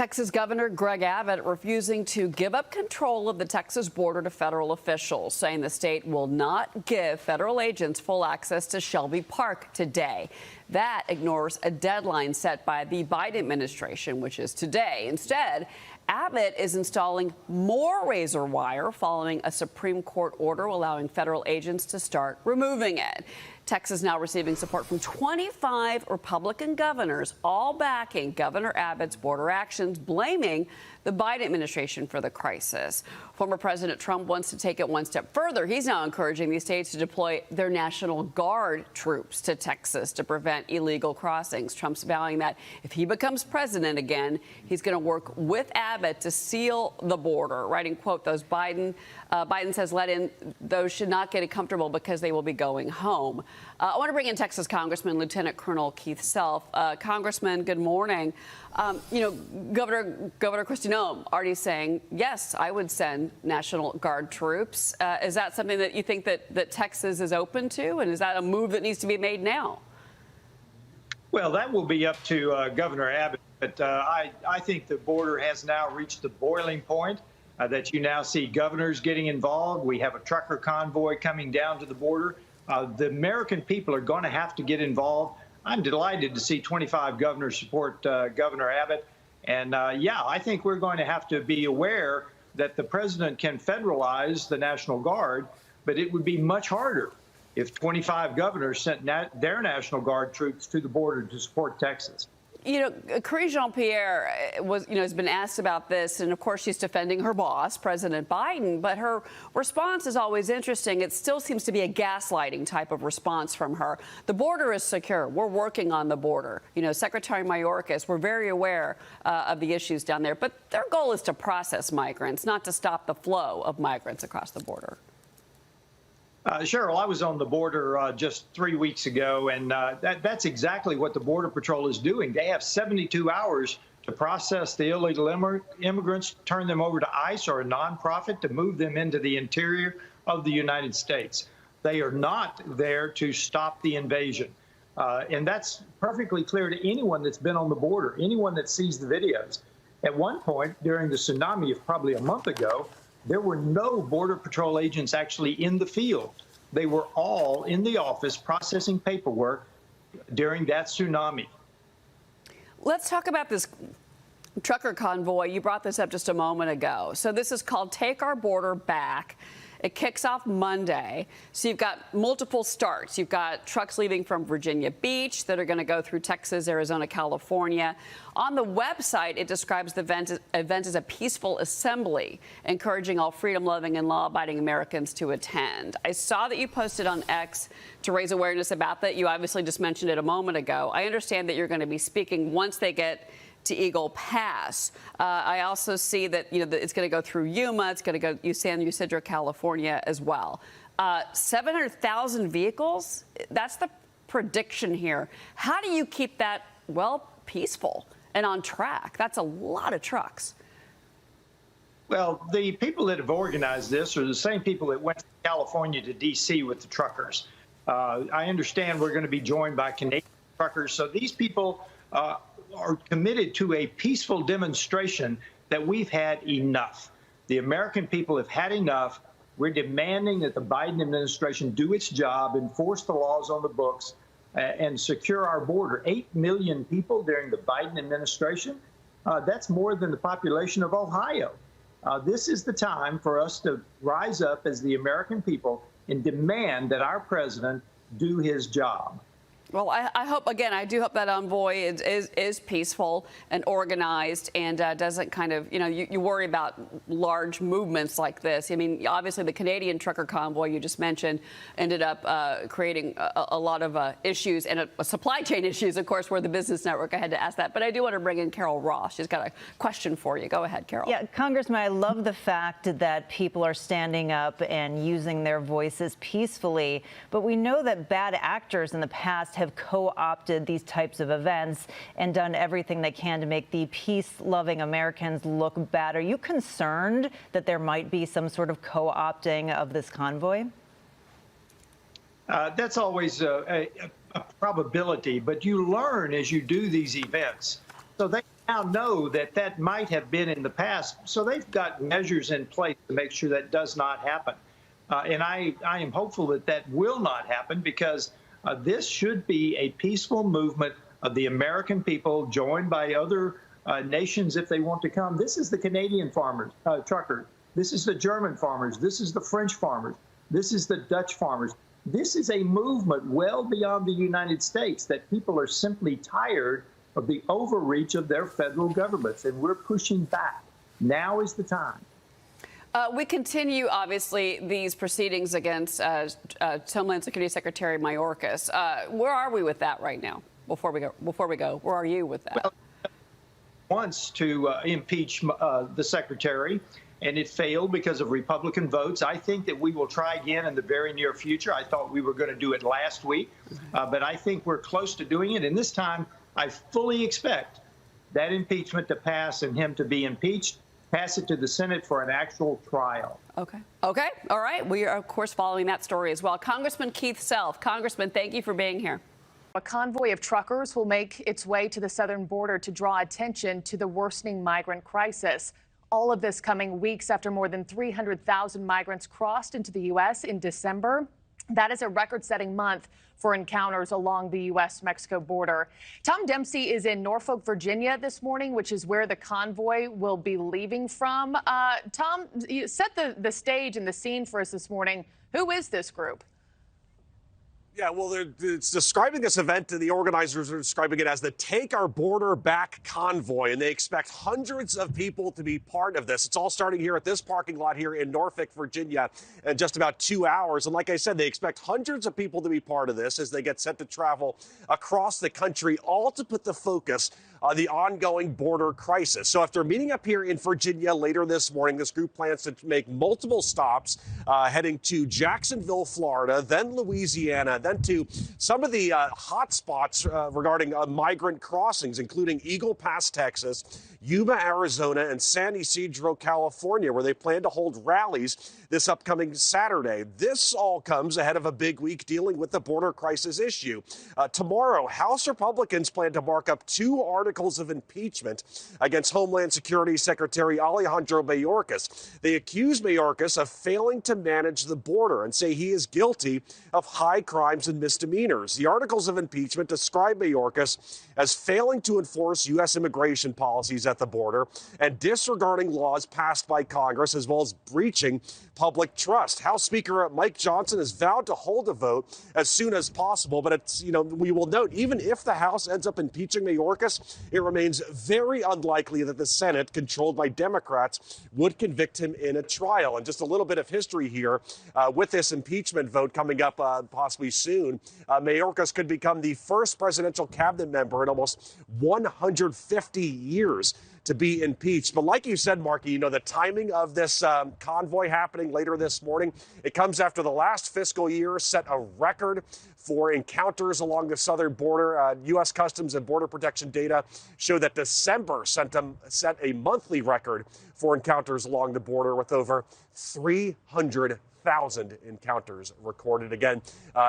Texas Governor Greg Abbott refusing to give up control of the Texas border to federal officials, saying the state will not give federal agents full access to Shelby Park today. That ignores a deadline set by the Biden administration, which is today. Instead, Abbott is installing more razor wire following a Supreme Court order allowing federal agents to start removing it. Texas now receiving support from 25 Republican governors, all backing Governor Abbott's border actions, blaming the Biden administration for the crisis. Former President Trump wants to take it one step further. He's now encouraging these states to deploy their National Guard troops to Texas to prevent illegal crossings. Trump's vowing that if he becomes president again, he's going to work with Abbott to seal the border, writing, quote, Biden says let in those should not get comfortable because they will be going home. I want to bring in Texas Congressman Lieutenant Colonel Keith Self. Congressman, good morning. Governor Kristi Noem already saying, yes, I would send National Guard troops. Is that something that you think that Texas is open to? And is that a move that needs to be made now? Well, that will be up to Governor Abbott. But I think the border has now reached the boiling point that you now see governors getting involved. We have a trucker convoy coming down to the border. The American people are going to have to get involved. I'm delighted to see 25 governors support Governor Abbott. And yeah, I think we're going to have to be aware that the president can federalize the National Guard, but it would be much harder if 25 governors sent their National Guard troops to the border to support Texas. Karine Jean-Pierre has been asked about this, and of course she's defending her boss, President Biden, but her response is always interesting. It still seems to be a gaslighting type of response from her. The border is secure. We're working on the border. Secretary Mayorkas, we're very aware of the issues down there, but their goal is to process migrants, not to stop the flow of migrants across the border. Cheryl, I was on the border just 3 weeks ago, and that's exactly what the Border Patrol is doing. They have 72 hours to process the illegal immigrants, turn them over to ICE or a nonprofit to move them into the interior of the United States. They are not there to stop the invasion. And that's perfectly clear to anyone that's been on the border, anyone that sees the videos. At one point during the tsunami of probably a month ago, there were no Border Patrol agents actually in the field. They were all in the office processing paperwork during that tsunami. Let's talk about this trucker convoy. You brought this up just a moment ago. So this is called Take Our Border Back. It kicks off Monday. So you've got multiple starts. You've got trucks leaving from Virginia Beach that are going to go through Texas, Arizona, California. On the website, it describes the event as a peaceful assembly, encouraging all freedom-loving and law-abiding Americans to attend. I saw that you posted on X to raise awareness about that. You obviously just mentioned it a moment ago. I understand that you're going to be speaking once they get to Eagle Pass. I also see that it's going to go through Yuma. It's going to go San Ysidro, California as well. 700,000 vehicles. That's the prediction here. How do you keep that peaceful and on track? That's a lot of trucks. Well, the people that have organized this are the same people that went from California to D.C. with the truckers. I understand we're going to be joined by Canadian truckers. So these people are committed to a peaceful demonstration that we've had enough. The American people have had enough. We're demanding that the Biden administration do its job, enforce the laws on the books, and secure our border. 8 million people during the Biden administration. That's more than the population of Ohio. This is the time for us to rise up as the American people and demand that our president do his job. Well, I hope, again, I do hope that envoy is peaceful and organized and doesn't kind of, you worry about large movements like this. I mean, obviously, the Canadian trucker convoy you just mentioned ended up creating a lot of issues and supply chain issues, of course, where the Business Network, I had to ask that. But I do want to bring in Carol Ross. She's got a question for you. Go ahead, Carol. Yeah, Congressman, I love the fact that people are standing up and using their voices peacefully. But we know that bad actors in the past have co-opted these types of events and done everything they can to make the peace-loving Americans look bad. Are you concerned that there might be some sort of co-opting of this convoy? That's always a probability, but you learn as you do these events. So they now know that that might have been in the past. So they've got measures in place to make sure that does not happen. And I am hopeful that that will not happen, because this should be a peaceful movement of the American people, joined by other nations if they want to come. This is the Canadian farmers, truckers. This is the German farmers. This is the French farmers. This is the Dutch farmers. This is a movement well beyond the United States, that people are simply tired of the overreach of their federal governments, and we're pushing back. Now is the time. We continue, obviously, these proceedings against Homeland Security Secretary Mayorkas. Where are we with that right now? Before we go, where are you with that? Well, wants to impeach the secretary, and it failed because of Republican votes. I think that we will try again in the very near future. I thought we were going to do it last week, but I think we're close to doing it. And this time, I fully expect that impeachment to pass and him to be impeached, pass it to the Senate for an actual trial. Okay. Okay. All right. We are, of course, following that story as well. Congressman Keith Self. Congressman, thank you for being here. A convoy of truckers will make its way to the southern border to draw attention to the worsening migrant crisis. All of this coming weeks after more than 300,000 migrants crossed into the U.S. in December. That is a record-setting month for encounters along the U.S.-Mexico border. Tom Dempsey is in Norfolk, Virginia this morning, which is where the convoy will be leaving from. Tom, you set the stage and the scene for us this morning. Who is this group? Yeah, well, it's describing this event, and the organizers are describing it as the Take Our Border Back Convoy, and they expect hundreds of people to be part of this. It's all starting here at this parking lot here in Norfolk, Virginia, in just about 2 hours. And like I said, they expect hundreds of people to be part of this as they get set to travel across the country, all to put the focus on the ongoing border crisis. So after meeting up here in Virginia later this morning, this group plans to make multiple stops, heading to Jacksonville, Florida, then Louisiana, then to some of the hot spots regarding migrant crossings, including Eagle Pass, Texas, Yuma, Arizona, and San Ysidro, California, where they plan to hold rallies this upcoming Saturday. This all comes ahead of a big week dealing with the border crisis issue. Tomorrow, House Republicans plan to mark up 2 articles of impeachment against Homeland Security Secretary Alejandro Mayorkas. They accuse Mayorkas of failing to manage the border and say he is guilty of high crimes and misdemeanors. The articles of impeachment describe Mayorkas as failing to enforce U.S. immigration policies at the border and disregarding laws passed by Congress, as well as breaching public trust. House Speaker Mike Johnson has vowed to hold a vote as soon as possible, but it's, we will note, even if the House ends up impeaching Mayorkas, it remains very unlikely that the Senate, controlled by Democrats, would convict him in a trial. And just a little bit of history here, with this impeachment vote coming up possibly soon, Mayorkas could become the first presidential cabinet member in almost 150 years to be impeached. But like you said, Marky, the timing of this convoy happening later this morning, it comes after the last fiscal year set a record for encounters along the southern border. U.S. Customs and Border Protection data show that December set a monthly record for encounters along the border, with over 300,000 encounters recorded. Again,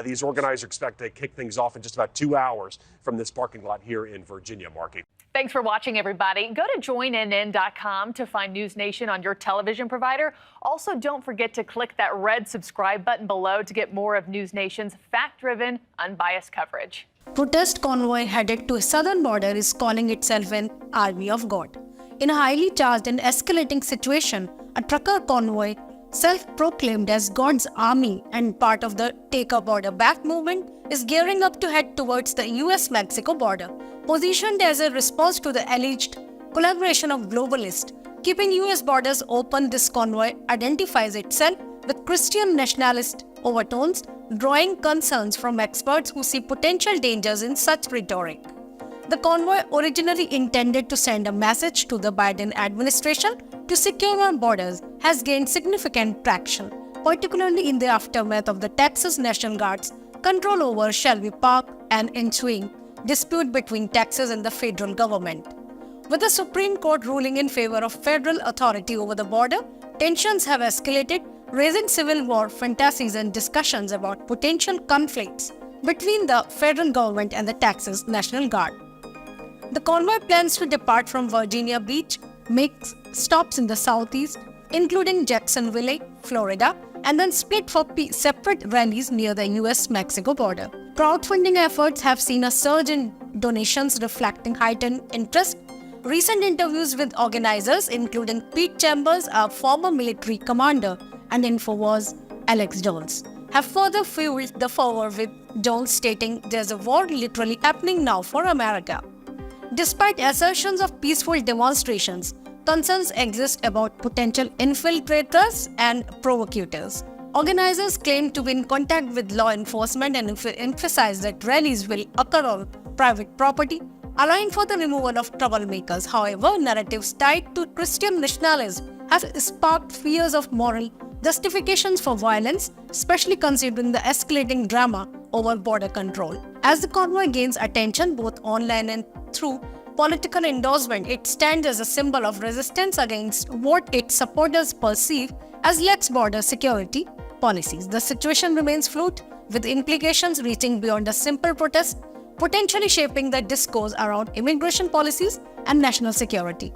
these organizers expect to kick things off in just about 2 hours from this parking lot here in Virginia, Marky. Thanks for watching, everybody. Go to joinnn.com to find News Nation on your television provider. Also, don't forget to click that red subscribe button below to get more of News Nation's fact-driven, unbiased coverage. Protest convoy headed to a southern border is calling itself an Army of God. In a highly charged and escalating situation, a trucker convoy, self-proclaimed as God's army and part of the Take Our Border Back movement, is gearing up to head towards the US-Mexico border. Positioned as a response to the alleged collaboration of globalists keeping US borders open, this convoy identifies itself with Christian nationalist overtones, drawing concerns from experts who see potential dangers in such rhetoric. The convoy, originally intended to send a message to the Biden administration to secure our borders, has gained significant traction, particularly in the aftermath of the Texas National Guard's control over Shelby Park and ensuing dispute between Texas and the federal government. With the Supreme Court ruling in favor of federal authority over the border, tensions have escalated, raising civil war fantasies and discussions about potential conflicts between the federal government and the Texas National Guard. The convoy plans to depart from Virginia Beach, make stops in the southeast, including Jacksonville, Florida, and then split for separate rallies near the US-Mexico border. Crowdfunding efforts have seen a surge in donations reflecting heightened interest. Recent interviews with organizers, including Pete Chambers, a former military commander, and InfoWars' Alex Jones, have further fueled the fervor, with Jones stating there's a war literally happening now for America. Despite assertions of peaceful demonstrations, concerns exist about potential infiltrators and provocateurs. Organizers claim to be in contact with law enforcement and emphasize that rallies will occur on private property, allowing for the removal of troublemakers. However, narratives tied to Christian nationalism have sparked fears of moral justifications for violence, especially considering the escalating drama over border control. As the convoy gains attention both online and through political endorsement, it stands as a symbol of resistance against what its supporters perceive as lax border security policies. The situation remains fluid, with implications reaching beyond a simple protest, potentially shaping the discourse around immigration policies and national security.